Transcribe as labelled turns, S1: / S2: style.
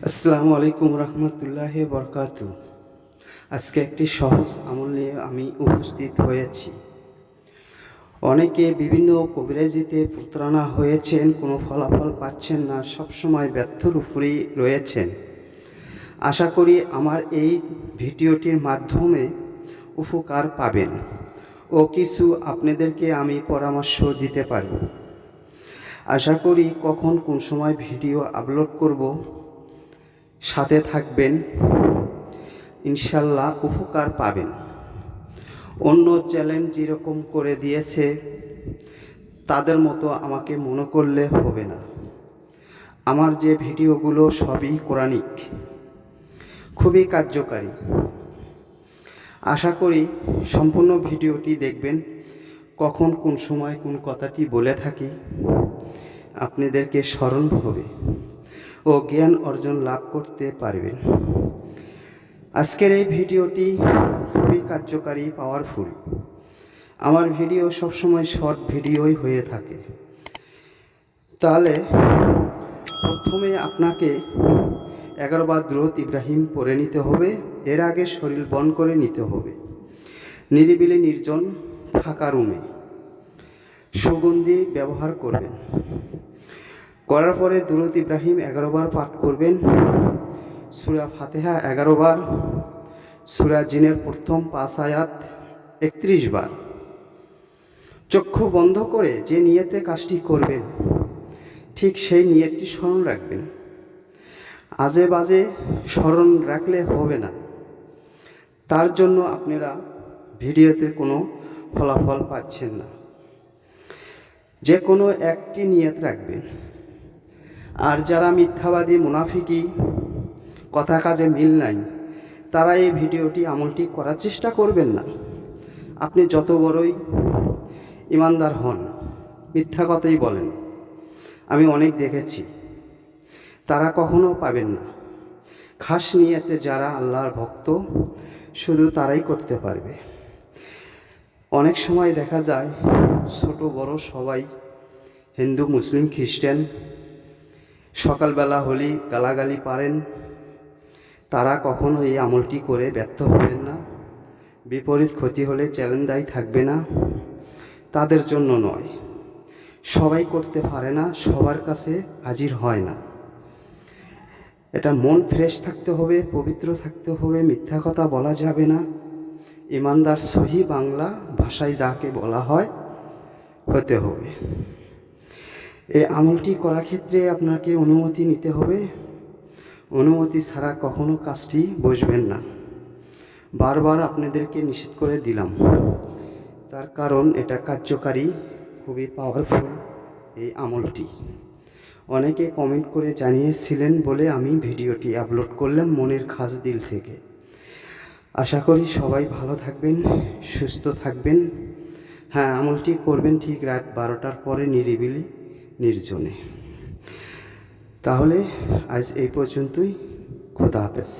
S1: আসসালামু আলাইকুম রহমতুল্লাহি বরকাতু। আজকে একটি সহজ আমল নিয়ে আমি উপস্থিত হয়েছি। অনেকে বিভিন্ন কবিরাজিতে প্রতারণা হয়েছেন, কোনো ফলাফল পাচ্ছেন না, সবসময় ব্যর্থর উপরেই রয়েছেন। আশা করি আমার এই ভিডিওটির মাধ্যমে উপকার পাবেন ও কিছু আপনাদেরকে আমি পরামর্শ দিতে পারব। আশা করি কখন কোন সময় ভিডিও আপলোড করব, সাথে থাকবেন, ইনশাল্লাহ উপকার পাবেন। অন্য চ্যালেঞ্জ যেরকম করে দিয়েছে তাদের মতো আমাকে মনে করলে হবে না। আমার যে ভিডিওগুলো সবই কোরআনিক, খুবই কার্যকারী। আশা করি সম্পূর্ণ ভিডিওটি দেখবেন। কখন কোন সময় কোন কথাটি বলে থাকি আপনাদেরকে স্মরণ হবে ও জ্ঞান অর্জন লাভ করতে পারবেন। আজকের এই ভিডিওটি খুবই কার্যকারী, পাওয়ারফুল। আমার ভিডিও সবসময় শর্ট ভিডিওই হয়ে থাকে। তাহলে প্রথমে আপনাকে 11 বার দুরূদ ইব্রাহিম পড়ে নিতে হবে। এর আগে শরীর বন্ধ করে নিতে হবে, নিরিবিলি নির্জন ফাঁকা রুমে। সুগন্ধি ব্যবহার করবেন। করার পরে দুরূদ ইব্রাহিম 11 বার পাঠ করবেন। সূরা ফাতিহা 11 বার, সূরা জিনের প্রথম 5 আয়াত 31 বার। চক্ষু বন্ধ করে যে নিয়তে কাজটি করবেন ঠিক সেই নিয়তটি স্মরণ রাখবেন। আজে বাজে স্মরণ রাখলে হবে না। তার জন্য আপনারা ভিডিওতে কোনো ফলাফল পাচ্ছেন না। যে কোনো একটি নিয়ত রাখবেন। আর যারা মিথ্যাবাদী, মুনাফিকি, কথা কাজে মিল নাই, তারা এই ভিডিওটি আমলটি করার চেষ্টা করবেন না। আপনি যত বড়ই ইমানদার হন, মিথ্যা কথাই বলেন, আমি অনেক দেখেছি, তারা কখনো পাবেন না। খাস নিয়তে যারা আল্লাহর ভক্ত শুধু তারাই করতে পারবে। অনেক সময় দেখা যায় ছোট বড় সবাই, হিন্দু, মুসলিম, খ্রিস্টান, সকালবেলা হলেই গালাগালি পারেন। তারা কখনো এই আমলটি করে ব্যর্থ হবেন না। বিপরীত ক্ষতি হলে চ্যালেঞ্জ দায়ী থাকবে না। তাদের জন্য নয়, সবাই করতে পারে না, সবার কাছে হাজির হয় না। এটা মন ফ্রেশ থাকতে হবে, পবিত্র থাকতে হবে, মিথ্যা কথা বলা যাবে না। ইমানদার সহি বাংলা ভাষায় যাকে বলা হয় হতে হবে। এই আমলটি করার ক্ষেত্রে আপনাকে অনুমতি নিতে হবে। অনুমতি ছাড়া কখনো কাজটি বসবেন না। বারবার আপনাদেরকে নিষেধ করে দিলাম, তার কারণ এটা কার্যকারী, খুবই পাওয়ারফুল এই আমলটি। অনেকে কমেন্ট করে জানিয়েছিলেন বলে আমি ভিডিওটি আপলোড করলাম মনের খাস দিল থেকে। আশা করি সবাই ভালো থাকবেন, সুস্থ থাকবেন। হ্যাঁ, আমলটি করবেন ঠিক রাত 12টার পরে, নিরিবিলি নির্জনে। তাহলে আজ এই পর্যন্তই। খোদা হাফেজ।